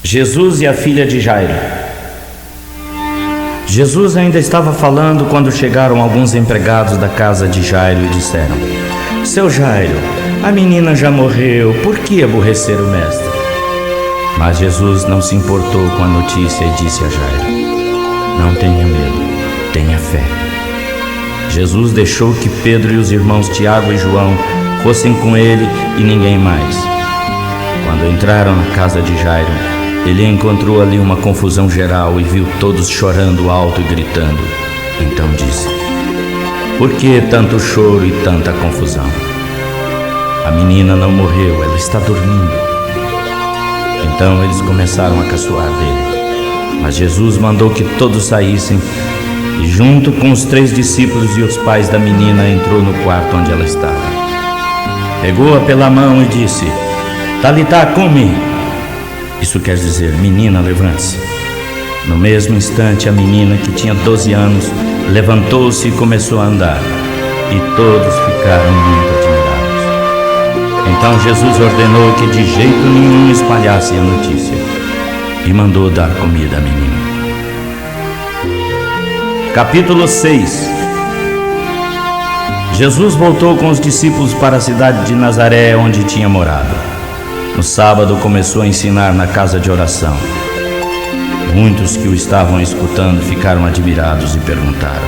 Jesus e a filha de Jairo. Jesus ainda estava falando quando chegaram alguns empregados da casa de Jairo e disseram: Seu Jairo, a menina já morreu, por que aborrecer o mestre? Mas Jesus não se importou com a notícia e disse a Jairo: Não tenha medo, tenha fé. Jesus deixou que Pedro e os irmãos Tiago e João fossem com ele e ninguém mais. Quando entraram na casa de Jairo, ele encontrou ali uma confusão geral e viu todos chorando alto e gritando. Então disse: Por que tanto choro e tanta confusão? A menina não morreu, ela está dormindo. Então eles começaram a caçoar dele. Mas Jesus mandou que todos saíssem e, junto com os 3 discípulos e os pais da menina, entrou no quarto onde ela estava. Pegou-a pela mão e disse: Talitá cumi. Isso quer dizer: menina, levante-se. No mesmo instante, a menina, que tinha 12 anos, levantou-se e começou a andar, e todos ficaram muito admirados. Então Jesus ordenou que de jeito nenhum espalhassem a notícia e mandou dar comida à menina. Capítulo 6. Jesus voltou com os discípulos para a cidade de Nazaré, onde tinha morado. No sábado começou a ensinar na casa de oração. Muitos que o estavam escutando ficaram admirados e perguntaram: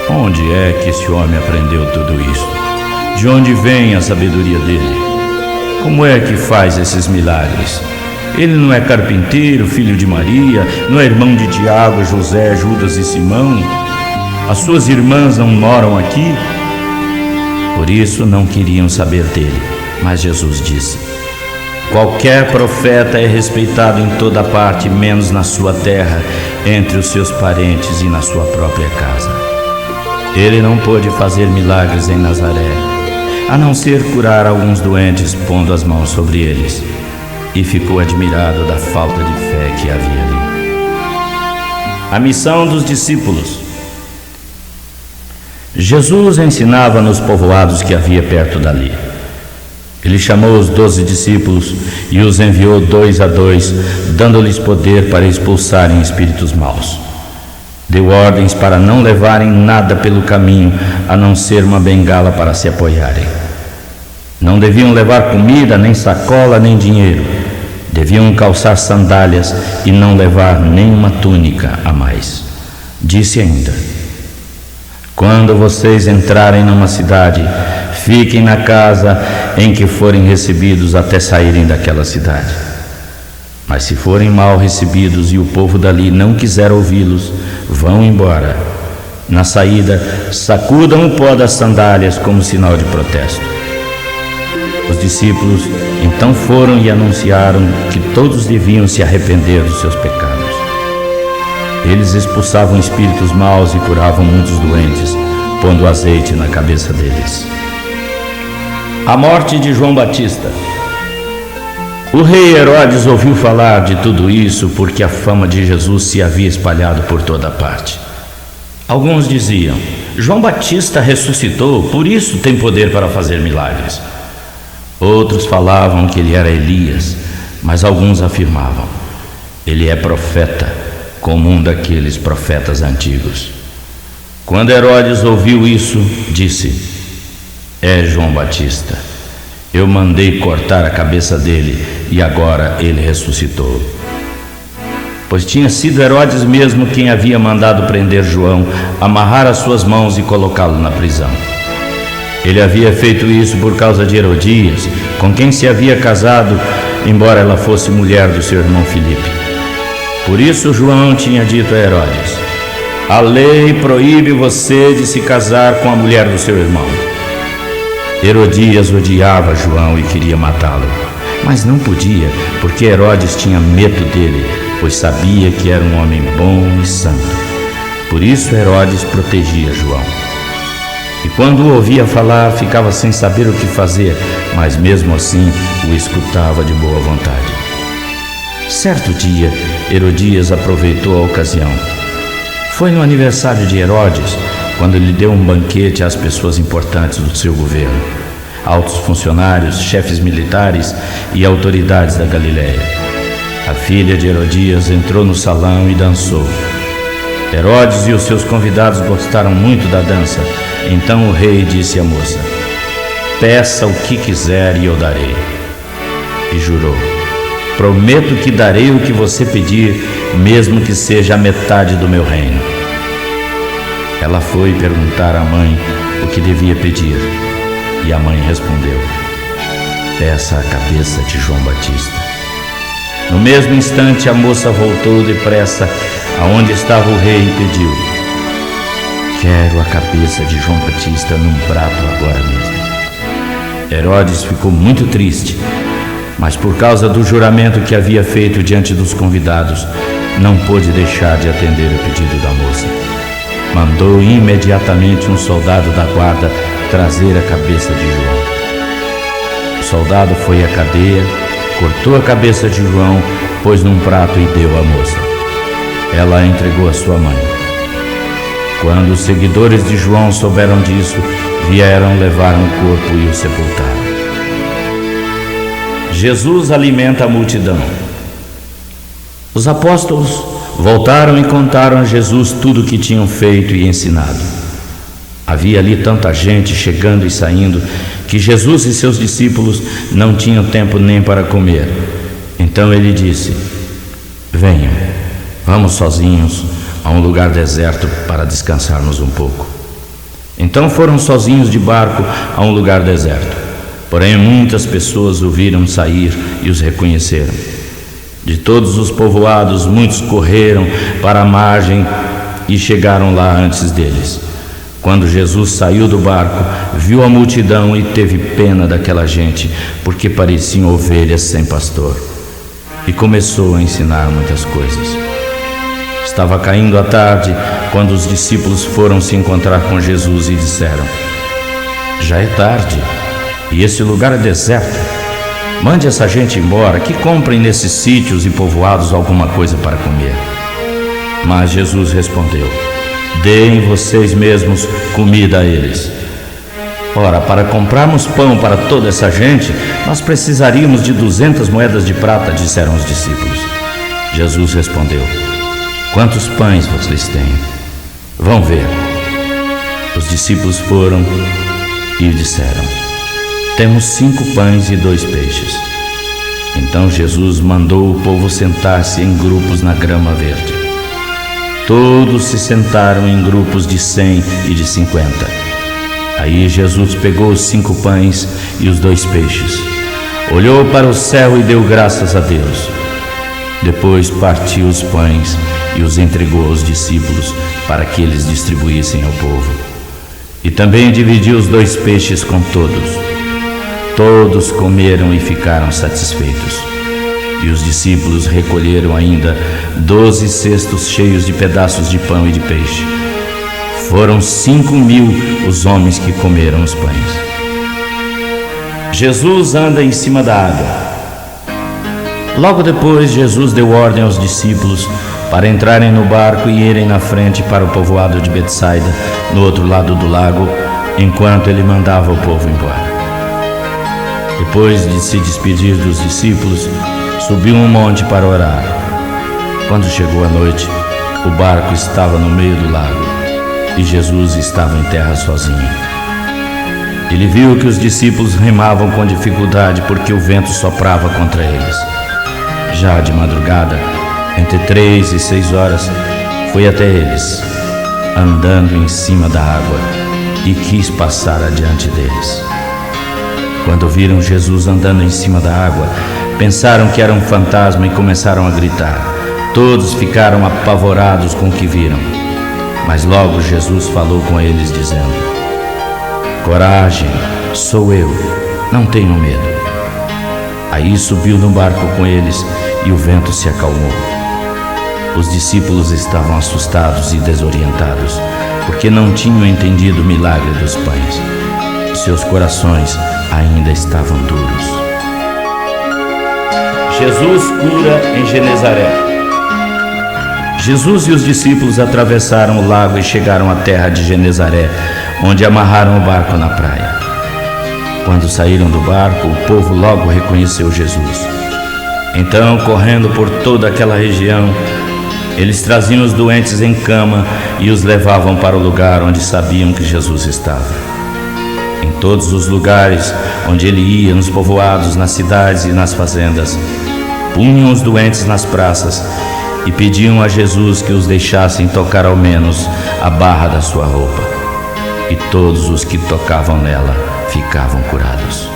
Onde é que esse homem aprendeu tudo isso? De onde vem a sabedoria dele? Como é que faz esses milagres? Ele não é carpinteiro, filho de Maria? Não é irmão de Tiago, José, Judas e Simão? As suas irmãs não moram aqui? Por isso não queriam saber dele. Mas Jesus disse: Qualquer profeta é respeitado em toda parte, menos na sua terra, entre os seus parentes e na sua própria casa. Ele não pôde fazer milagres em Nazaré, a não ser curar alguns doentes pondo as mãos sobre eles, e ficou admirado da falta de fé que havia ali. A missão dos discípulos. Jesus ensinava nos povoados que havia perto dali. Ele chamou os 12 discípulos e os enviou 2 a 2, dando-lhes poder para expulsarem espíritos maus. Deu ordens para não levarem nada pelo caminho, a não ser uma bengala para se apoiarem. Não deviam levar comida, nem sacola, nem dinheiro. Deviam calçar sandálias e não levar nenhuma túnica a mais. Disse ainda: Quando vocês entrarem numa cidade, fiquem na casa em que forem recebidos até saírem daquela cidade. Mas se forem mal recebidos e o povo dali não quiser ouvi-los, vão embora. Na saída, sacudam o pó das sandálias como sinal de protesto. Os discípulos então foram e anunciaram que todos deviam se arrepender dos seus pecados. Eles expulsavam espíritos maus e curavam muitos doentes, pondo azeite na cabeça deles. A morte de João Batista. O rei Herodes ouviu falar de tudo isso porque a fama de Jesus se havia espalhado por toda parte. Alguns diziam: João Batista ressuscitou, por isso tem poder para fazer milagres. Outros falavam que ele era Elias, mas alguns afirmavam: ele é profeta, como um daqueles profetas antigos. Quando Herodes ouviu isso, disse: É João Batista. Eu mandei cortar a cabeça dele e agora ele ressuscitou. Pois tinha sido Herodes mesmo quem havia mandado prender João, amarrar as suas mãos e colocá-lo na prisão. Ele havia feito isso por causa de Herodias, com quem se havia casado, embora ela fosse mulher do seu irmão Filipe. Por isso João tinha dito a Herodes: A lei proíbe você de se casar com a mulher do seu irmão. Herodias odiava João e queria matá-lo, mas não podia, porque Herodes tinha medo dele, pois sabia que era um homem bom e santo. Por isso Herodes protegia João. E quando o ouvia falar, ficava sem saber o que fazer, mas mesmo assim o escutava de boa vontade. Certo dia, Herodias aproveitou a ocasião. Foi no aniversário de Herodes, quando ele deu um banquete às pessoas importantes do seu governo, altos funcionários, chefes militares e autoridades da Galileia. A filha de Herodias entrou no salão e dançou. Herodes e os seus convidados gostaram muito da dança. Então o rei disse à moça: peça o que quiser e eu darei. E jurou: prometo que darei o que você pedir, mesmo que seja a metade do meu reino. Ela foi perguntar à mãe o que devia pedir, e a mãe respondeu: peça a cabeça de João Batista. No mesmo instante a moça voltou depressa aonde estava o rei e pediu: quero a cabeça de João Batista num prato agora mesmo. Herodes ficou muito triste, mas por causa do juramento que havia feito diante dos convidados, não pôde deixar de atender o pedido da moça. Mandou imediatamente um soldado da guarda trazer a cabeça de João. O soldado foi à cadeia, cortou a cabeça de João, pôs num prato e deu à moça. Ela a entregou à sua mãe. Quando os seguidores de João souberam disso, vieram levar o corpo e o sepultaram. Jesus alimenta a multidão. Os apóstolos voltaram e contaram a Jesus tudo o que tinham feito e ensinado. Havia ali tanta gente chegando e saindo que Jesus e seus discípulos não tinham tempo nem para comer. Então ele disse: venham, vamos sozinhos a um lugar deserto para descansarmos um pouco. Então foram sozinhos de barco a um lugar deserto. Porém muitas pessoas o viram sair e os reconheceram. De todos os povoados, muitos correram para a margem e chegaram lá antes deles. Quando Jesus saiu do barco, viu a multidão e teve pena daquela gente, porque pareciam ovelhas sem pastor. E começou a ensinar muitas coisas. Estava caindo a tarde quando os discípulos foram se encontrar com Jesus e disseram: já é tarde e esse lugar é deserto. Mande essa gente embora, que comprem nesses sítios e povoados alguma coisa para comer. Mas Jesus respondeu: deem vocês mesmos comida a eles. Ora, para comprarmos pão para toda essa gente, nós precisaríamos de 200 moedas de prata, disseram os discípulos. Jesus respondeu: quantos pães vocês têm? Vão ver. Os discípulos foram e disseram: temos 5 pães e 2 peixes. Então Jesus mandou o povo sentar-se em grupos na grama verde. Todos se sentaram em grupos de 100 e de 50. Aí Jesus pegou os 5 pães e os 2 peixes, olhou para o céu e deu graças a Deus. Depois partiu os pães e os entregou aos discípulos para que eles distribuíssem ao povo. E também dividiu os 2 peixes com todos. Todos comeram e ficaram satisfeitos. E os discípulos recolheram ainda 12 cestos cheios de pedaços de pão e de peixe. Foram 5.000 os homens que comeram os pães. Jesus anda em cima da água. Logo depois, Jesus deu ordem aos discípulos para entrarem no barco e irem na frente para o povoado de Betsaida, no outro lado do lago, enquanto ele mandava o povo embora. Depois de se despedir dos discípulos, subiu um monte para orar. Quando chegou a noite, o barco estava no meio do lago e Jesus estava em terra sozinho. Ele viu que os discípulos remavam com dificuldade porque o vento soprava contra eles. Já de madrugada, entre 3 e 6 horas, foi até eles, andando em cima da água, e quis passar adiante deles. Quando viram Jesus andando em cima da água, pensaram que era um fantasma e começaram a gritar. Todos ficaram apavorados com o que viram. Mas logo Jesus falou com eles, dizendo: coragem, sou eu, não tenham medo. Aí subiu no barco com eles e o vento se acalmou. Os discípulos estavam assustados e desorientados, porque não tinham entendido o milagre dos pães. Seus corações ainda estavam duros. Jesus cura em Genezaré. Jesus e os discípulos atravessaram o lago e chegaram à terra de Genezaré, onde amarraram o barco na praia. Quando saíram do barco, o povo logo reconheceu Jesus. Então, correndo por toda aquela região, eles traziam os doentes em cama e os levavam para o lugar onde sabiam que Jesus estava. Em todos os lugares onde ele ia, nos povoados, nas cidades e nas fazendas, punham os doentes nas praças e pediam a Jesus que os deixassem tocar ao menos a barra da sua roupa. E todos os que tocavam nela ficavam curados.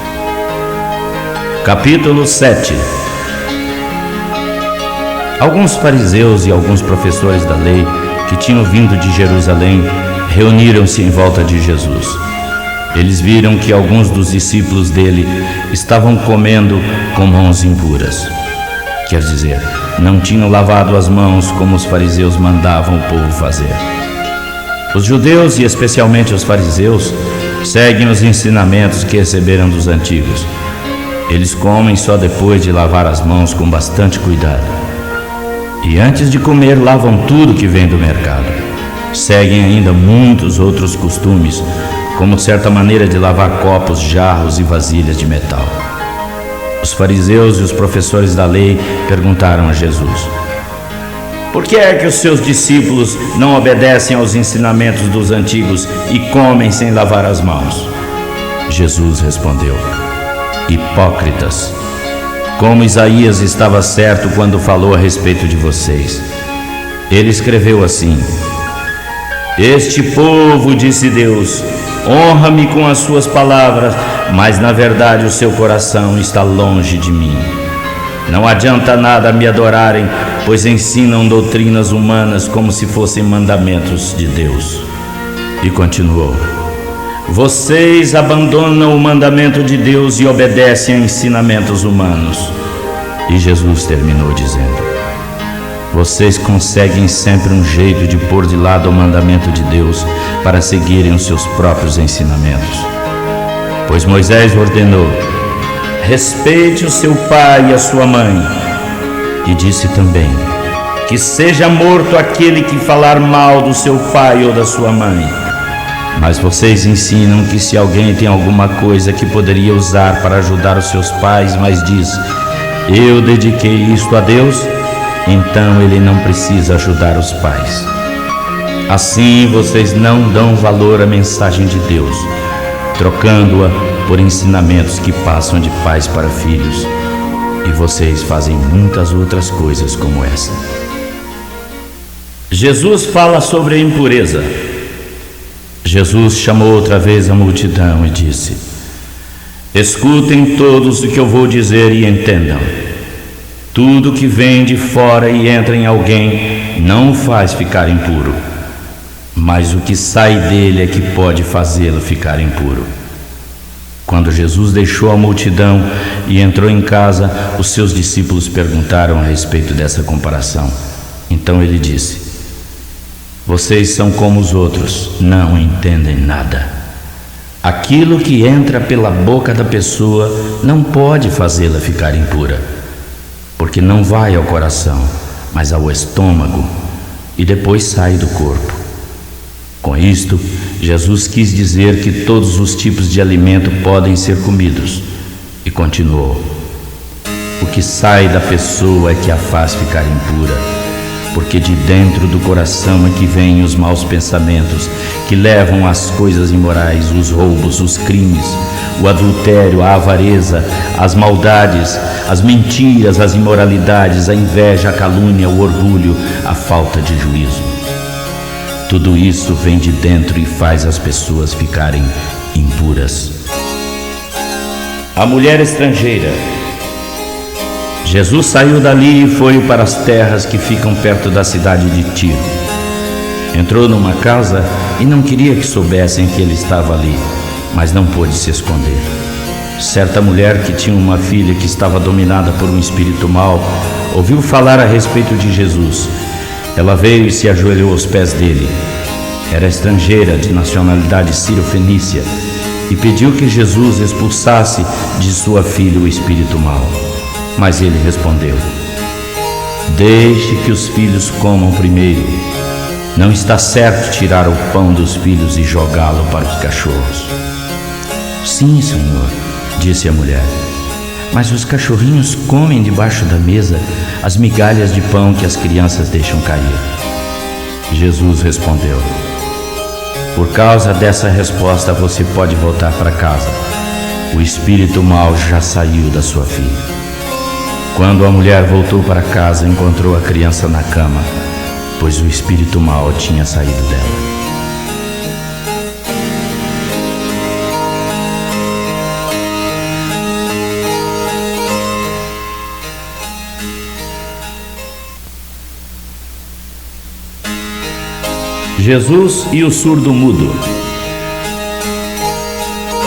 Capítulo 7. Alguns fariseus e alguns professores da lei que tinham vindo de Jerusalém reuniram-se em volta de Jesus. Eles viram que alguns dos discípulos dele estavam comendo com mãos impuras. Quer dizer, não tinham lavado as mãos como os fariseus mandavam o povo fazer. Os judeus, e especialmente os fariseus, seguem os ensinamentos que receberam dos antigos. Eles comem só depois de lavar as mãos com bastante cuidado. E antes de comer, lavam tudo que vem do mercado. Seguem ainda muitos outros costumes, como certa maneira de lavar copos, jarros e vasilhas de metal. Os fariseus e os professores da lei perguntaram a Jesus: por que é que os seus discípulos não obedecem aos ensinamentos dos antigos e comem sem lavar as mãos? Jesus respondeu: hipócritas! Como Isaías estava certo quando falou a respeito de vocês. Ele escreveu assim: este povo, disse Deus, honra-me com as suas palavras, mas na verdade o seu coração está longe de mim. Não adianta nada me adorarem, pois ensinam doutrinas humanas como se fossem mandamentos de Deus. E continuou: vocês abandonam o mandamento de Deus e obedecem a ensinamentos humanos. E Jesus terminou dizendo: vocês conseguem sempre um jeito de pôr de lado o mandamento de Deus para seguirem os seus próprios ensinamentos. Pois Moisés ordenou: respeite o seu pai e a sua mãe. E disse também: que seja morto aquele que falar mal do seu pai ou da sua mãe. Mas vocês ensinam que se alguém tem alguma coisa que poderia usar para ajudar os seus pais, mas diz: eu dediquei isto a Deus, então ele não precisa ajudar os pais. Assim vocês não dão valor à mensagem de Deus, trocando-a por ensinamentos que passam de pais para filhos. E vocês fazem muitas outras coisas como essa. Jesus fala sobre a impureza. Jesus chamou outra vez a multidão e disse: escutem todos o que eu vou dizer e entendam. Tudo que vem de fora e entra em alguém não o faz ficar impuro, mas o que sai dele é que pode fazê-lo ficar impuro. Quando Jesus deixou a multidão e entrou em casa, os seus discípulos perguntaram a respeito dessa comparação. Então ele disse: vocês são como os outros, não entendem nada. Aquilo que entra pela boca da pessoa não pode fazê-la ficar impura, porque não vai ao coração, mas ao estômago, e depois sai do corpo. Com isto, Jesus quis dizer que todos os tipos de alimento podem ser comidos, e continuou: o que sai da pessoa é que a faz ficar impura, porque de dentro do coração é que vêm os maus pensamentos, que levam às coisas imorais, os roubos, os crimes, o adultério, a avareza, as maldades, as mentiras, as imoralidades, a inveja, a calúnia, o orgulho, a falta de juízo. Tudo isso vem de dentro e faz as pessoas ficarem impuras. A mulher estrangeira. Jesus saiu dali e foi para as terras que ficam perto da cidade de Tiro. Entrou numa casa e não queria que soubessem que ele estava ali, mas não pôde se esconder. Certa mulher que tinha uma filha que estava dominada por um espírito mau, ouviu falar a respeito de Jesus. Ela veio e se ajoelhou aos pés dele. Era estrangeira, de nacionalidade sírio-fenícia, e pediu que Jesus expulsasse de sua filha o espírito mau. Mas ele respondeu: deixe que os filhos comam primeiro. Não está certo tirar o pão dos filhos e jogá-lo para os cachorros. Sim, Senhor, disse a mulher, mas os cachorrinhos comem debaixo da mesa as migalhas de pão que as crianças deixam cair. Jesus respondeu: por causa dessa resposta você pode voltar para casa. O espírito mau já saiu da sua filha. Quando a mulher voltou para casa, encontrou a criança na cama, pois o espírito mau tinha saído dela. Jesus e o surdo-mudo.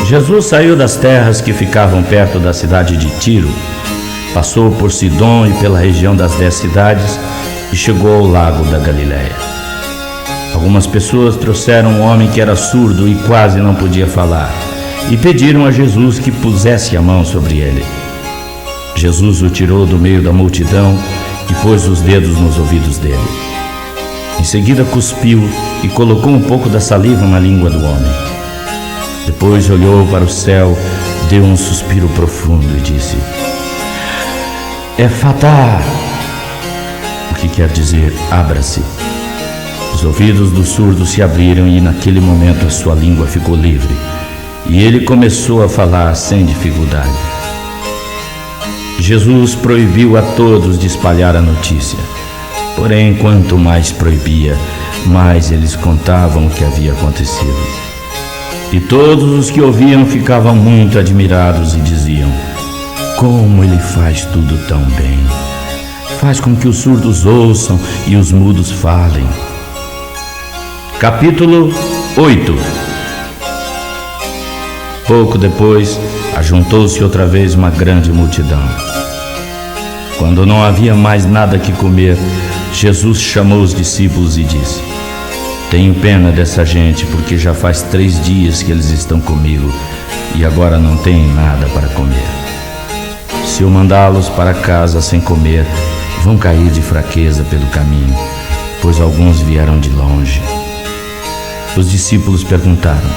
Jesus saiu das terras que ficavam perto da cidade de Tiro, passou por Sidom e pela região das 10 cidades e chegou ao lago da Galileia. Algumas pessoas trouxeram um homem que era surdo e quase não podia falar e pediram a Jesus que pusesse a mão sobre ele. Jesus o tirou do meio da multidão e pôs os dedos nos ouvidos dele. Em seguida cuspiu e colocou um pouco da saliva na língua do homem. Depois olhou para o céu, deu um suspiro profundo e disse: Efatá, o que quer dizer abra-se. Os ouvidos do surdo se abriram e naquele momento a sua língua ficou livre e ele começou a falar sem dificuldade. Jesus proibiu a todos de espalhar a notícia. Porém, quanto mais proibia, mais eles contavam o que havia acontecido. E todos os que ouviam ficavam muito admirados e diziam: como ele faz tudo tão bem! Faz com que os surdos ouçam e os mudos falem. Capítulo 8. Pouco depois, ajuntou-se outra vez uma grande multidão. Quando não havia mais nada que comer, Jesus chamou os discípulos e disse: tenho pena dessa gente, porque já faz 3 dias que eles estão comigo e agora não têm nada para comer. Se eu mandá-los para casa sem comer, vão cair de fraqueza pelo caminho, pois alguns vieram de longe. Os discípulos perguntaram: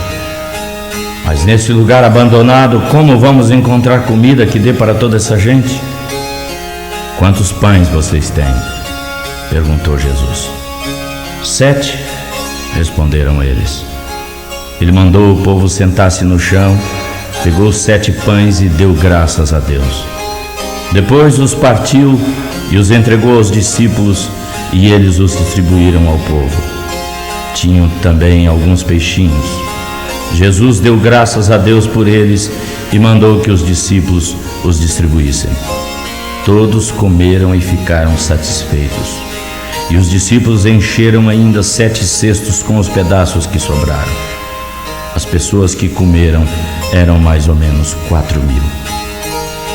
mas nesse lugar abandonado, como vamos encontrar comida que dê para toda essa gente? Quantos pães vocês têm? Perguntou Jesus. 7, responderam eles. Ele mandou o povo sentar-se no chão, pegou 7 pães e deu graças a Deus. Depois os partiu e os entregou aos discípulos, e eles os distribuíram ao povo. Tinham também alguns peixinhos. Jesus deu graças a Deus por eles e mandou que os discípulos os distribuíssem. Todos comeram e ficaram satisfeitos. E os discípulos encheram ainda 7 cestos com os pedaços que sobraram. As pessoas que comeram eram mais ou menos 4.000.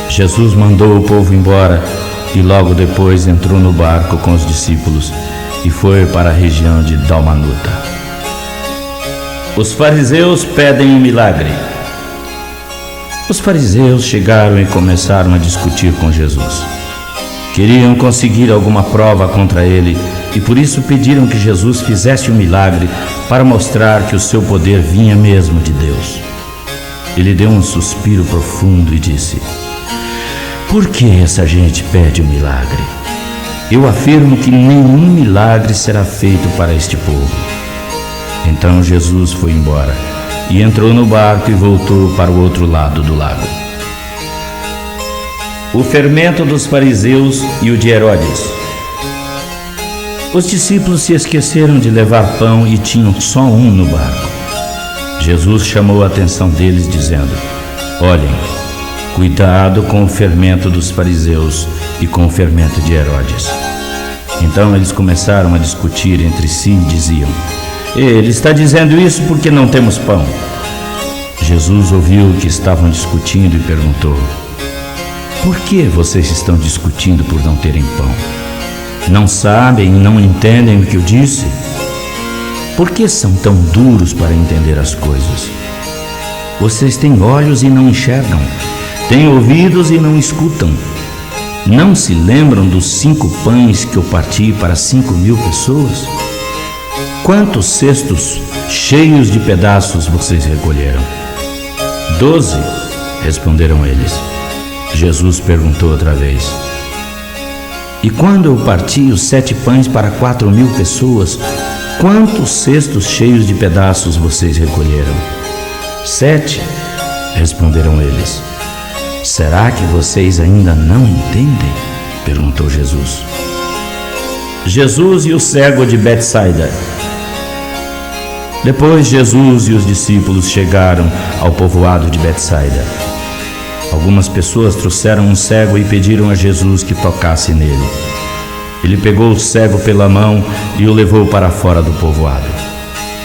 Jesus mandou o povo embora e logo depois entrou no barco com os discípulos e foi para a região de Dalmanuta. Os fariseus pedem um milagre. Os fariseus chegaram e começaram a discutir com Jesus. Queriam conseguir alguma prova contra ele e por isso pediram que Jesus fizesse um milagre para mostrar que o seu poder vinha mesmo de Deus. Ele deu um suspiro profundo e disse: por que essa gente pede um milagre? Eu afirmo que nenhum milagre será feito para este povo. Então Jesus foi embora e entrou no barco e voltou para o outro lado do lago. O fermento dos fariseus e o de Herodes. Os discípulos se esqueceram de levar pão e tinham só um no barco. Jesus chamou a atenção deles dizendo: olhem, cuidado com o fermento dos fariseus e com o fermento de Herodes. Então eles começaram a discutir entre si e diziam: ele está dizendo isso porque não temos pão. Jesus ouviu o que estavam discutindo e perguntou: por que vocês estão discutindo por não terem pão? Não sabem e não entendem o que eu disse? Por que são tão duros para entender as coisas? Vocês têm olhos e não enxergam, têm ouvidos e não escutam. Não se lembram dos 5 pães que eu parti para 5.000 pessoas? Quantos cestos cheios de pedaços vocês recolheram? 12, responderam eles. Jesus perguntou outra vez: E quando eu parti os 7 pães para 4.000 pessoas, quantos cestos cheios de pedaços vocês recolheram? 7, responderam eles. Será que vocês ainda não entendem? Perguntou Jesus. Jesus e o cego de Betsaida. Depois Jesus e os discípulos chegaram ao povoado de Betsaida. Algumas pessoas trouxeram um cego e pediram a Jesus que tocasse nele. Ele pegou o cego pela mão e o levou para fora do povoado.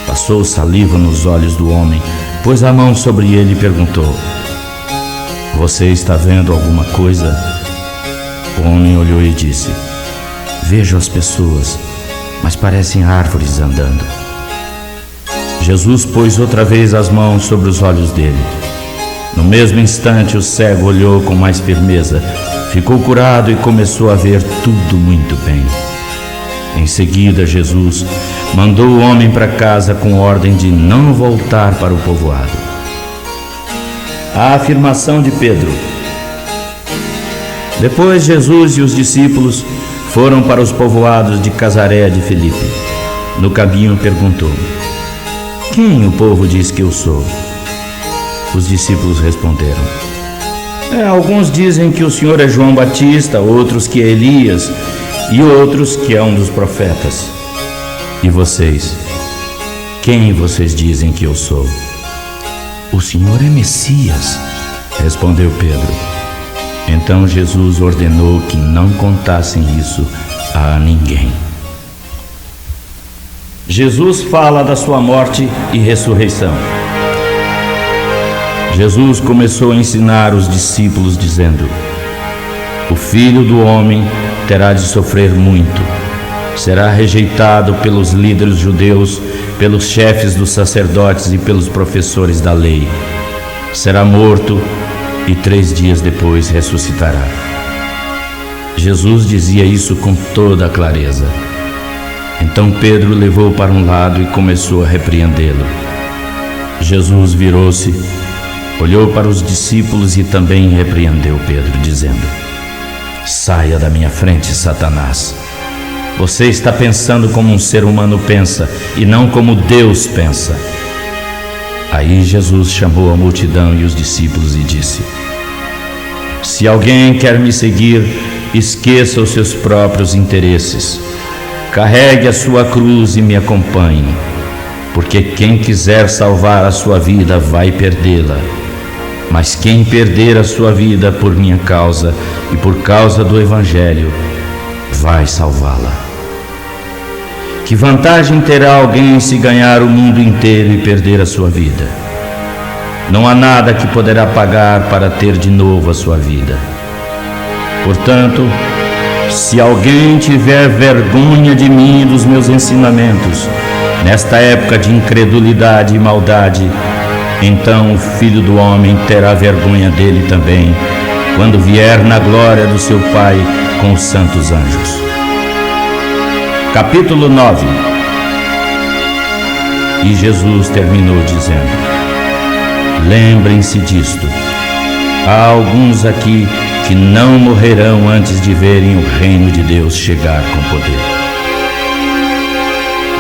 Passou saliva nos olhos do homem, pôs a mão sobre ele e perguntou: Você está vendo alguma coisa? O homem olhou e disse: Vejo as pessoas, mas parecem árvores andando. Jesus pôs outra vez as mãos sobre os olhos dele. No mesmo instante, o cego olhou com mais firmeza, ficou curado e começou a ver tudo muito bem. Em seguida, Jesus mandou o homem para casa com ordem de não voltar para o povoado. A afirmação de Pedro. Depois, Jesus e os discípulos foram para os povoados de Casareia de Filipe. No caminho, perguntou: Quem o povo diz que eu sou? Os discípulos responderam: Alguns dizem que o Senhor é João Batista, outros que é Elias e outros que é um dos profetas. E vocês? Quem vocês dizem que eu sou? O Senhor é Messias, respondeu Pedro. Então Jesus ordenou que não contassem isso a ninguém. Jesus fala da sua morte e ressurreição. Jesus começou a ensinar os discípulos dizendo: O Filho do Homem terá de sofrer muito, será rejeitado pelos líderes judeus, pelos chefes dos sacerdotes e pelos professores da lei. Será morto e 3 dias depois ressuscitará. Jesus dizia isso com toda a clareza. Então Pedro levou para um lado e começou a repreendê-lo. Jesus virou-se, olhou para os discípulos e também repreendeu Pedro, dizendo: Saia da minha frente, Satanás. Você está pensando como um ser humano pensa e não como Deus pensa. Aí Jesus chamou a multidão e os discípulos e disse: Se alguém quer me seguir, esqueça os seus próprios interesses. Carregue a sua cruz e me acompanhe, porque quem quiser salvar a sua vida vai perdê-la. Mas quem perder a sua vida por minha causa e por causa do Evangelho, vai salvá-la. Que vantagem terá alguém se ganhar o mundo inteiro e perder a sua vida? Não há nada que poderá pagar para ter de novo a sua vida. Portanto, se alguém tiver vergonha de mim e dos meus ensinamentos, nesta época de incredulidade e maldade, então o Filho do Homem terá vergonha dele também, quando vier na glória do seu Pai com os santos anjos. Capítulo 9. E Jesus terminou dizendo: Lembrem-se disto, há alguns aqui que não morrerão antes de verem o reino de Deus chegar com poder.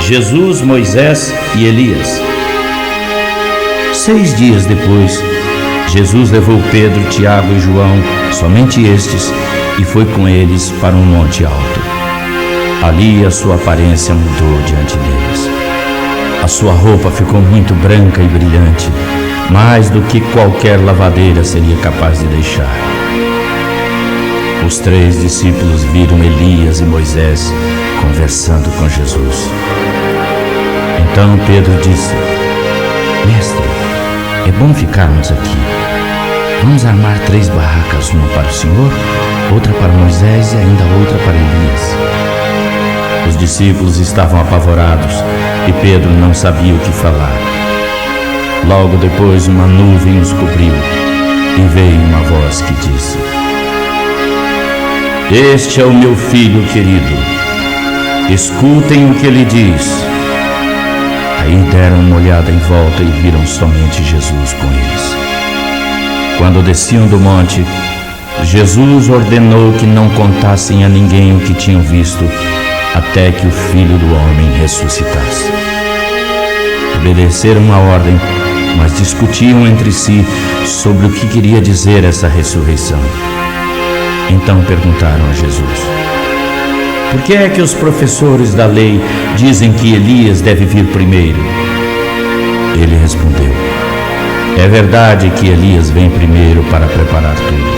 Jesus, Moisés e Elias. 6 dias depois, Jesus levou Pedro, Tiago e João, somente estes, e foi com eles para um monte alto. Ali a sua aparência mudou diante deles. A sua roupa ficou muito branca e brilhante, mais do que qualquer lavadeira seria capaz de deixar. Os 3 discípulos viram Elias e Moisés conversando com Jesus. Então Pedro disse: Mestre, é bom ficarmos aqui. Vamos armar 3 barracas, uma para o Senhor, outra para Moisés e ainda outra para Elias. Os discípulos estavam apavorados e Pedro não sabia o que falar. Logo depois uma nuvem os cobriu e veio uma voz que disse: Este é o meu filho querido, escutem o que ele diz. Aí deram uma olhada em volta e viram somente Jesus com eles. Quando desciam do monte, Jesus ordenou que não contassem a ninguém o que tinham visto, até que o Filho do Homem ressuscitasse. Obedeceram a ordem, mas discutiam entre si sobre o que queria dizer essa ressurreição. Então perguntaram a Jesus: por que é que os professores da lei dizem que Elias deve vir primeiro? Ele respondeu: é verdade que Elias vem primeiro para preparar tudo.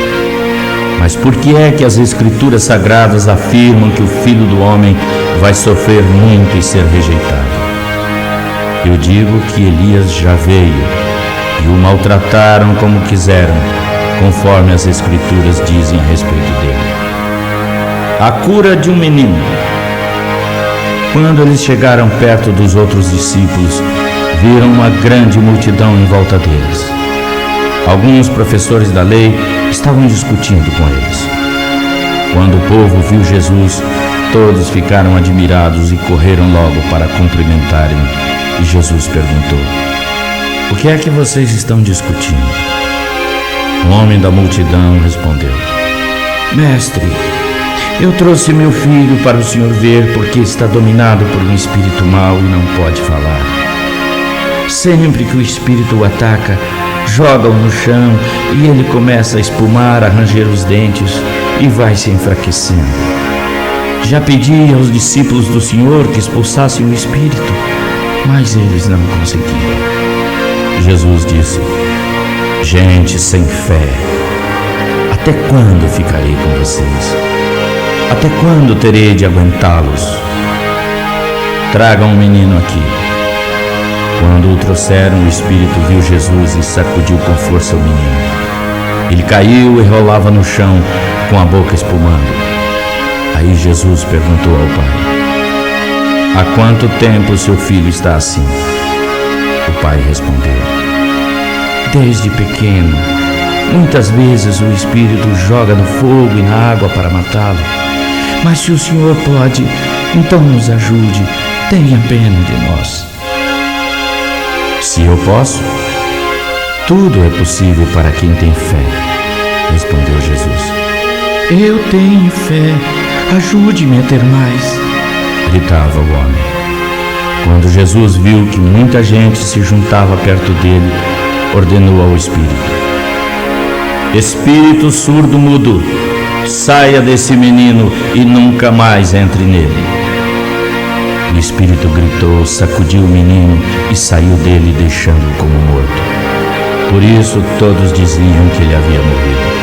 Mas por que é que as Escrituras Sagradas afirmam que o Filho do Homem vai sofrer muito e ser rejeitado? Eu digo que Elias já veio e o maltrataram como quiseram, conforme as Escrituras dizem a respeito dele. A cura de um menino. Quando eles chegaram perto dos outros discípulos, viram uma grande multidão em volta deles. Alguns professores da lei estavam discutindo com eles. Quando o povo viu Jesus, todos ficaram admirados e correram logo para cumprimentarem. E Jesus perguntou: o que é que vocês estão discutindo? O homem da multidão respondeu: mestre, eu trouxe meu filho para o senhor ver, porque está dominado por um espírito mau e não pode falar. Sempre que o espírito o ataca, joga-o no chão e ele começa a espumar, a ranger os dentes e vai se enfraquecendo. Já pedi aos discípulos do Senhor que expulsassem o espírito, mas eles não conseguiram. Jesus disse: gente sem fé, até quando ficarei com vocês? Até quando terei de aguentá-los? Tragam um menino aqui. Quando o trouxeram, o espírito viu Jesus e sacudiu com força o menino. Ele caiu e rolava no chão, com a boca espumando. Aí Jesus perguntou ao pai: há quanto tempo seu filho está assim? O pai respondeu: desde pequeno. Muitas vezes o espírito joga no fogo e na água para matá-lo. Mas se o Senhor pode, então nos ajude, tenha pena de nós. Se eu posso, tudo é possível para quem tem fé, respondeu Jesus. Eu tenho fé, ajude-me a ter mais, gritava o homem. Quando Jesus viu que muita gente se juntava perto dele, ordenou ao espírito: espírito surdo-mudo, saia desse menino e nunca mais entre nele. O espírito gritou, sacudiu o menino e saiu dele, deixando-o como morto. Por isso todos diziam que ele havia morrido.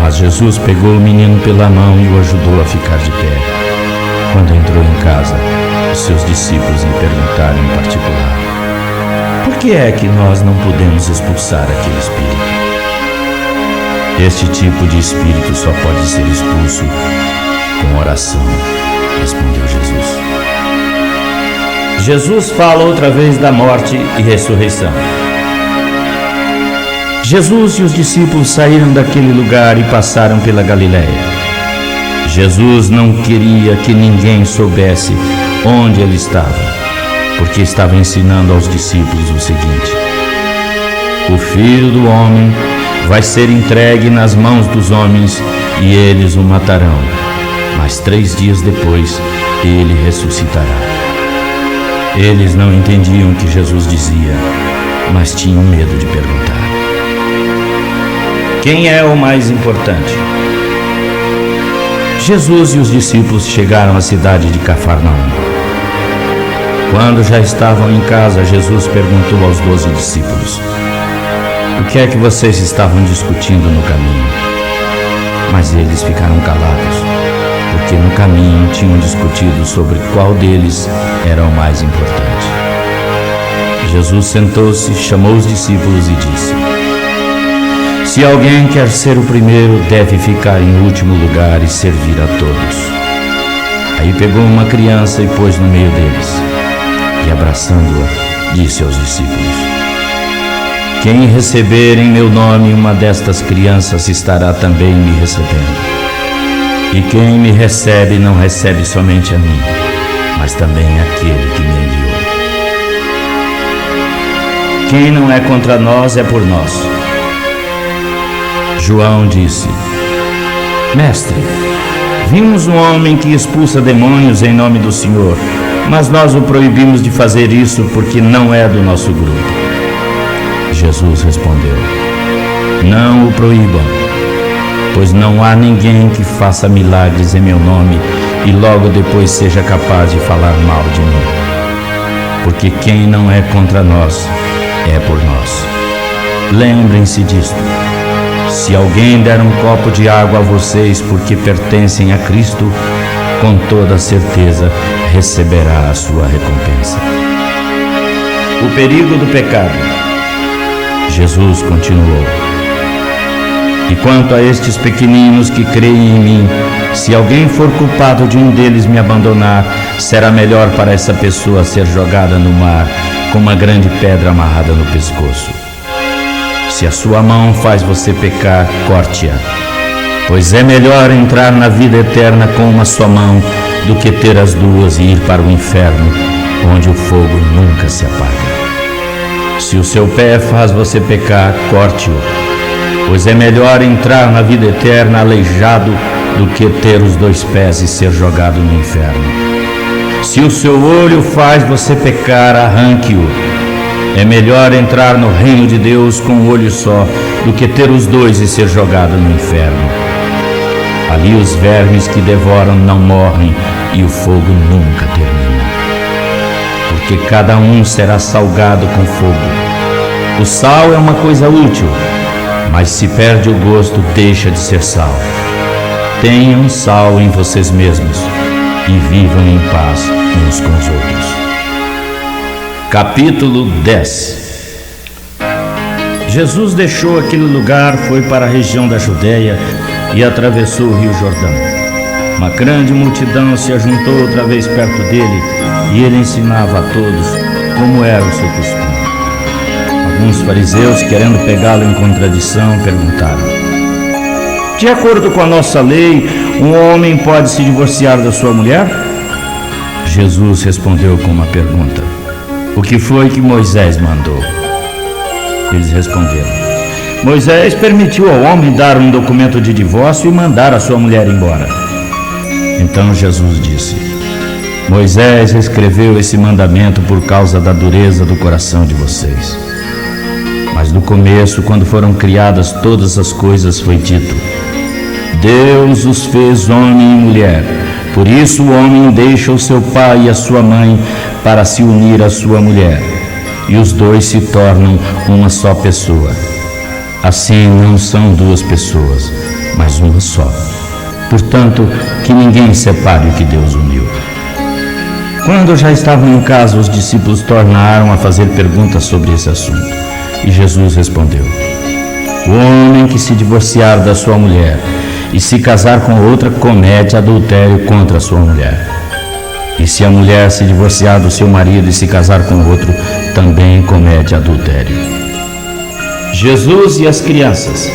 Mas Jesus pegou o menino pela mão e o ajudou a ficar de pé. Quando entrou em casa, os seus discípulos lhe perguntaram em particular: por que é que nós não podemos expulsar aquele espírito? Este tipo de espírito só pode ser expulso com oração, respondeu Jesus. Jesus fala outra vez da morte e ressurreição. Jesus e os discípulos saíram daquele lugar e passaram pela Galiléia. Jesus não queria que ninguém soubesse onde ele estava, porque estava ensinando aos discípulos o seguinte: o Filho do Homem vai ser entregue nas mãos dos homens e eles o matarão, mas 3 dias depois ele ressuscitará. Eles não entendiam o que Jesus dizia, mas tinham medo de perguntar. Quem é o mais importante? Jesus e os discípulos chegaram à cidade de Cafarnaum. Quando já estavam em casa, Jesus perguntou aos 12 discípulos: o que é que vocês estavam discutindo no caminho? Mas eles ficaram calados, porque no caminho tinham discutido sobre qual deles era o mais importante. Jesus sentou-se, chamou os discípulos e disse: se alguém quer ser o primeiro, deve ficar em último lugar e servir a todos. Aí pegou uma criança e pôs no meio deles, e abraçando-a, disse aos discípulos: quem receber em meu nome uma destas crianças estará também me recebendo. E quem me recebe não recebe somente a mim, mas também aquele que me enviou. Quem não é contra nós é por nós. João disse: Mestre, vimos um homem que expulsa demônios em nome do Senhor, mas nós o proibimos de fazer isso porque não é do nosso grupo. Jesus respondeu: Não o proíbam, pois não há ninguém que faça milagres em meu nome e logo depois seja capaz de falar mal de mim. Porque quem não é contra nós é por nós. Lembrem-se disto: se alguém der um copo de água a vocês porque pertencem a Cristo, com toda certeza receberá a sua recompensa. O perigo do pecado. Jesus continuou: E quanto a estes pequeninos que creem em mim, se alguém for culpado de um deles me abandonar, será melhor para essa pessoa ser jogada no mar com uma grande pedra amarrada no pescoço. Se a sua mão faz você pecar, corte-a, pois é melhor entrar na vida eterna com uma só mão do que ter as duas e ir para o inferno, onde o fogo nunca se apaga. Se o seu pé faz você pecar, corte-o, pois é melhor entrar na vida eterna aleijado do que ter os dois pés e ser jogado no inferno. Se o seu olho faz você pecar, arranque-o. É melhor entrar no reino de Deus com um olho só do que ter os dois e ser jogado no inferno. Ali os vermes que devoram não morrem e o fogo nunca termina. Porque cada um será salgado com fogo. O sal é uma coisa útil, mas se perde o gosto, deixa de ser sal. Tenham sal em vocês mesmos e vivam em paz uns com os outros. Capítulo 10. Jesus deixou aquele lugar, foi para a região da Judéia e atravessou o rio Jordão. Uma grande multidão se ajuntou outra vez perto dele e ele ensinava a todos como era o seu costume. Alguns fariseus, querendo pegá-lo em contradição, perguntaram: De acordo com a nossa lei, um homem pode se divorciar da sua mulher? Jesus respondeu com uma pergunta: O que foi que Moisés mandou? Eles responderam: Moisés permitiu ao homem dar um documento de divórcio e mandar a sua mulher embora. Então Jesus disse: Moisés escreveu esse mandamento por causa da dureza do coração de vocês. Mas no começo, quando foram criadas todas as coisas, foi dito: Deus os fez homem e mulher. Por isso o homem deixa o seu pai e a sua mãe para se unir à sua mulher, e os dois se tornam uma só pessoa. Assim não são duas pessoas, mas uma só. Portanto, que ninguém separe o que Deus uniu. Quando já estavam em casa, os discípulos tornaram a fazer perguntas sobre esse assunto. E Jesus respondeu: O homem que se divorciar da sua mulher e se casar com outra comete adultério contra a sua mulher. E se a mulher se divorciar do seu marido e se casar com outro, também comete adultério. Jesus e as crianças.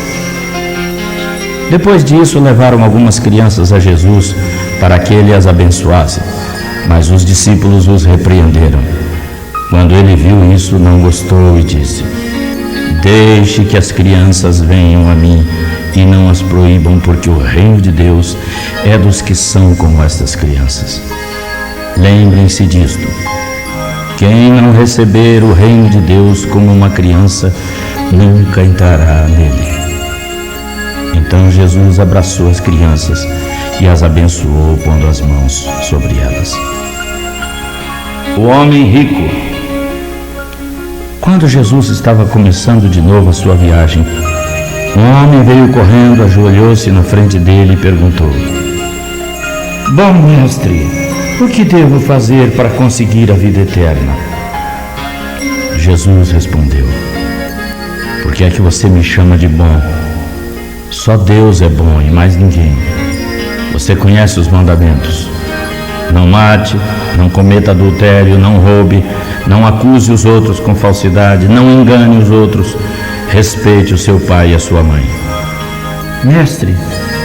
Depois disso, levaram algumas crianças a Jesus para que ele as abençoasse, mas os discípulos os repreenderam. Quando ele viu isso, não gostou e disse: Deixe que as crianças venham a mim e não as proíbam, porque o reino de Deus é dos que são como estas crianças. Lembrem-se disto: quem não receber o reino de Deus como uma criança, nunca entrará nele. Então Jesus abraçou as crianças e as abençoou, pondo as mãos sobre elas. O homem rico. Quando Jesus estava começando de novo a sua viagem, um homem veio correndo, ajoelhou-se na frente dele e perguntou: Bom mestre, o que devo fazer para conseguir a vida eterna? Jesus respondeu: Por que é que você me chama de bom? Só Deus é bom e mais ninguém. Você conhece os mandamentos: não mate, não cometa adultério, não roube, não acuse os outros com falsidade, não engane os outros, respeite o seu pai e a sua mãe. Mestre,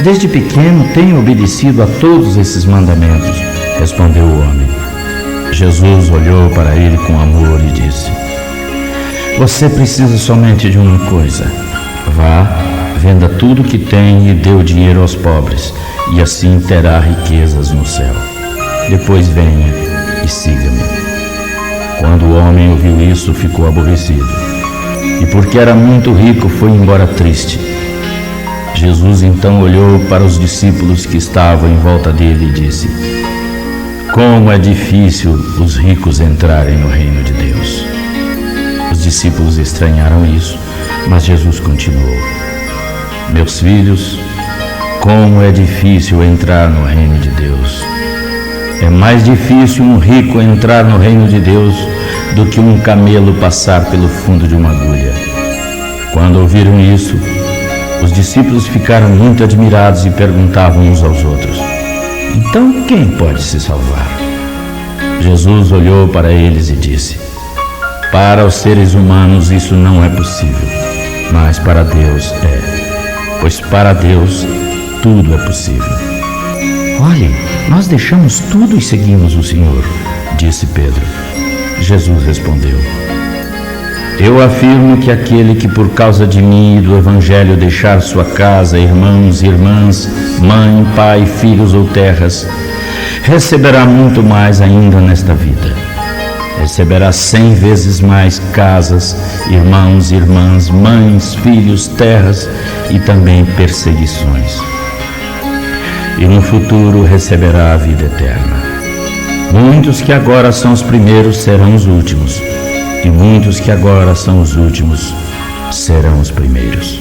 desde pequeno tenho obedecido a todos esses mandamentos, respondeu o homem. Jesus olhou para ele com amor e disse: Você precisa somente de uma coisa. Vá, venda tudo o que tem e dê o dinheiro aos pobres, e assim terá riquezas no céu. Depois venha e siga-me. Quando o homem ouviu isso, ficou aborrecido, e porque era muito rico, foi embora triste. Jesus então olhou para os discípulos que estavam em volta dele e disse: como é difícil os ricos entrarem no reino de Deus. Os discípulos estranharam isso, mas Jesus continuou: meus filhos, como é difícil entrar no reino de Deus. É mais difícil um rico entrar no reino de Deus do que um camelo passar pelo fundo de uma agulha. Quando ouviram isso, os discípulos ficaram muito admirados e perguntavam uns aos outros: então quem pode se salvar? Jesus olhou para eles e disse: para os seres humanos isso não é possível, mas para Deus é, pois para Deus tudo é possível. Olhem, nós deixamos tudo e seguimos o Senhor, disse Pedro. Jesus respondeu: eu afirmo que aquele que por causa de mim e do Evangelho deixar sua casa, irmãos e irmãs, mãe, pai, filhos ou terras, receberá muito mais ainda nesta vida. Receberá 100 vezes mais casas, irmãos e irmãs, mães, filhos, terras e também perseguições. E no futuro receberá a vida eterna. Muitos que agora são os primeiros serão os últimos, e muitos que agora são os últimos serão os primeiros.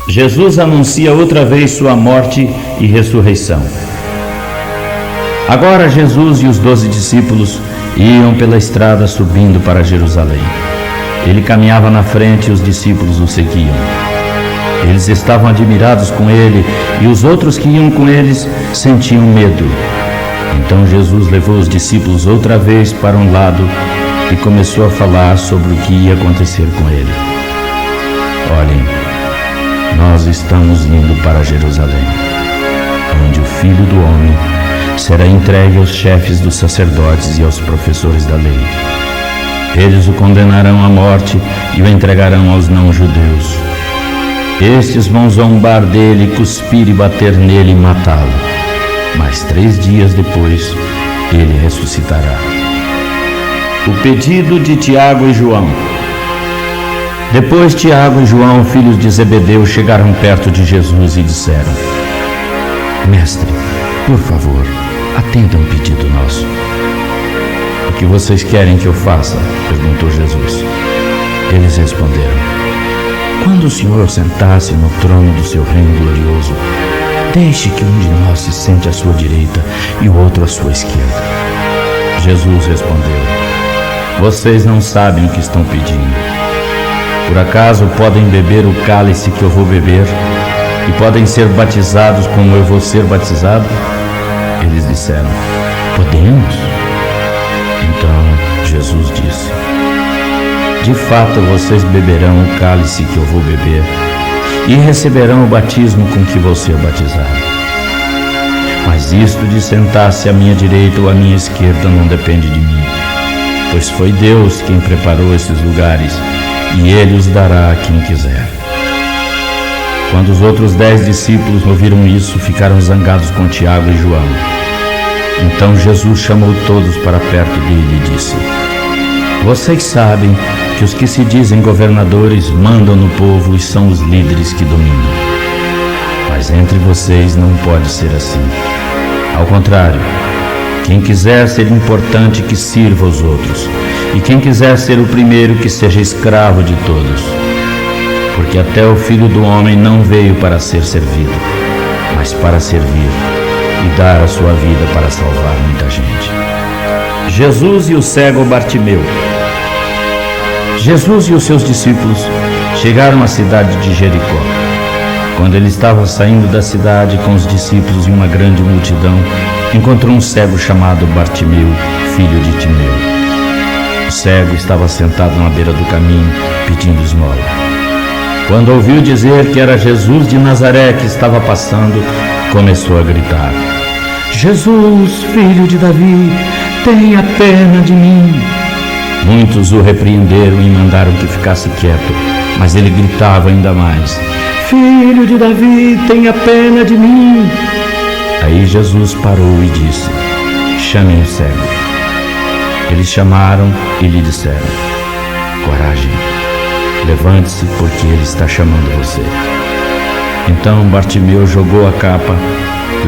Jesus anuncia outra vez sua morte e ressurreição. Agora Jesus e os 12 discípulos iam pela estrada subindo para Jerusalém. Ele caminhava na frente e os discípulos o seguiam. Eles estavam admirados com ele e os outros que iam com eles sentiam medo. Então Jesus levou os discípulos outra vez para um lado e começou a falar sobre o que ia acontecer com ele. Olhem, nós estamos indo para Jerusalém, onde o Filho do Homem será entregue aos chefes dos sacerdotes e aos professores da lei. Eles o condenarão à morte e o entregarão aos não-judeus. Estes vão zombar dele, cuspir e bater nele e matá-lo. Mas 3 dias depois, ele ressuscitará. O pedido de Tiago e João. Depois Tiago e João, filhos de Zebedeu, chegaram perto de Jesus e disseram: mestre, por favor, atenda um pedido nosso. O que vocês querem que eu faça? Perguntou Jesus. Eles responderam: quando o Senhor sentar-se no trono do seu reino glorioso, deixe que um de nós se sente à sua direita e o outro à sua esquerda. Jesus respondeu: vocês não sabem o que estão pedindo. Por acaso podem beber o cálice que eu vou beber e podem ser batizados como eu vou ser batizado? Eles disseram: podemos. Então Jesus disse: de fato vocês beberão o cálice que eu vou beber e receberão o batismo com que vou ser batizado. Mas isto de sentar-se à minha direita ou à minha esquerda não depende de mim, pois foi Deus quem preparou esses lugares e Ele os dará a quem quiser. Quando os outros 10 discípulos ouviram isso, ficaram zangados com Tiago e João. Então Jesus chamou todos para perto dele e disse: vocês sabem que os que se dizem governadores mandam no povo e são os líderes que dominam. Mas entre vocês não pode ser assim. Ao contrário, quem quiser ser importante, que sirva aos outros, e quem quiser ser o primeiro, que seja escravo de todos. Porque até o Filho do Homem não veio para ser servido, mas para servir e dar a sua vida para salvar muita gente. Jesus e o cego Bartimeu. Jesus e os seus discípulos chegaram à cidade de Jericó. Quando ele estava saindo da cidade com os discípulos e uma grande multidão, encontrou um cego chamado Bartimeu, filho de Timeu. O cego estava sentado na beira do caminho, pedindo esmola. Quando ouviu dizer que era Jesus de Nazaré que estava passando, começou a gritar: Jesus, filho de Davi, tenha pena de mim. Muitos o repreenderam e mandaram que ficasse quieto, mas ele gritava ainda mais: Filho de Davi, tenha pena de mim. Aí Jesus parou e disse: Chamem o cego. Eles chamaram e lhe disseram: Coragem, levante-se, porque ele está chamando você. Então Bartimeu jogou a capa,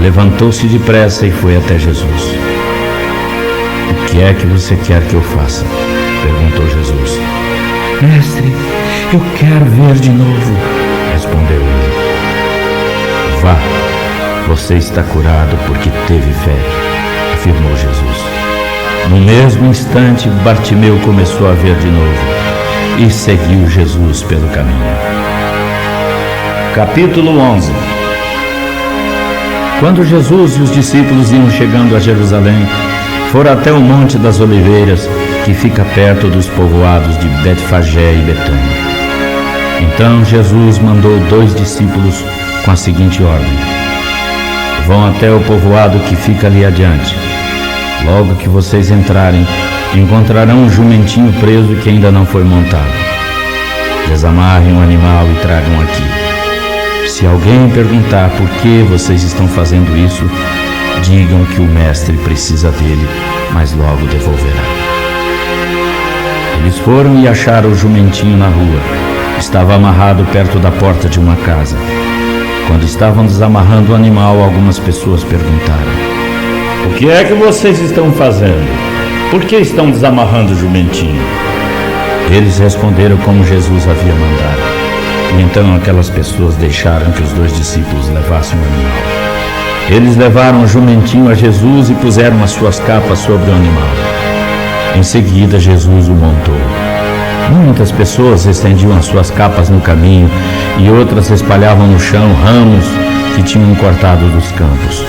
levantou-se depressa e foi até Jesus. O que é que você quer que eu faça? Perguntou Jesus. Mestre, eu quero ver de novo, respondeu ele. Vá, você está curado porque teve fé, afirmou Jesus. No mesmo instante, Bartimeu começou a ver de novo e seguiu Jesus pelo caminho. Capítulo 11. Quando Jesus e os discípulos iam chegando a Jerusalém, foram até o Monte das Oliveiras, que fica perto dos povoados de Betfagé e Betânia. Então Jesus mandou 2 discípulos com a seguinte ordem: Vão até o povoado que fica ali adiante. Logo que vocês entrarem, encontrarão um jumentinho preso que ainda não foi montado. Desamarrem o animal e tragam aqui. Se alguém perguntar por que vocês estão fazendo isso, digam que o mestre precisa dele, mas logo devolverá. Eles foram e acharam o jumentinho na rua. Estava amarrado perto da porta de uma casa. Quando estavam desamarrando o animal, algumas pessoas perguntaram: O que é que vocês estão fazendo? Por que estão desamarrando o jumentinho? Eles responderam como Jesus havia mandado. E então aquelas pessoas deixaram que os 2 discípulos levassem o animal. Eles levaram o jumentinho a Jesus e puseram as suas capas sobre o animal. Em seguida, Jesus o montou. Muitas pessoas estendiam as suas capas no caminho e outras espalhavam no chão ramos que tinham cortado dos campos.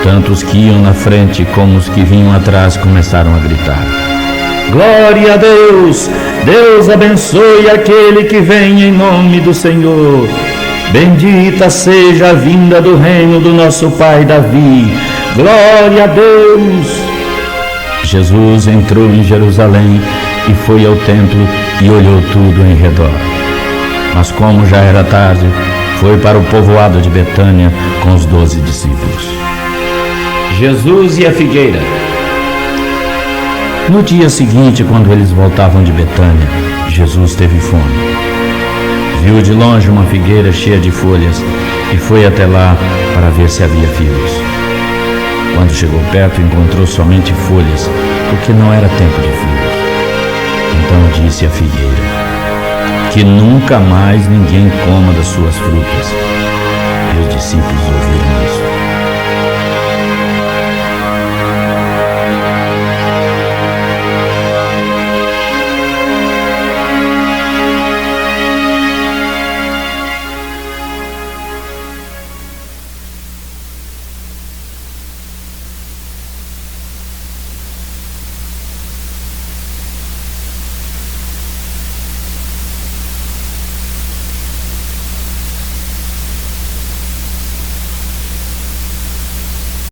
Tanto os que iam na frente como os que vinham atrás começaram a gritar: Glória a Deus! Deus abençoe aquele que vem em nome do Senhor. Bendita seja a vinda do reino do nosso pai Davi. Glória a Deus! Jesus entrou em Jerusalém e foi ao templo e olhou tudo em redor. Mas como já era tarde, foi para o povoado de Betânia com os 12 discípulos. Jesus e a figueira. No dia seguinte, quando eles voltavam de Betânia, Jesus teve fome. Viu de longe uma figueira cheia de folhas e foi até lá para ver se havia figos. Quando chegou perto, encontrou somente folhas, porque não era tempo de figos. Então disse à figueira: Que nunca mais ninguém coma das suas frutas. E os discípulos ouviram isso.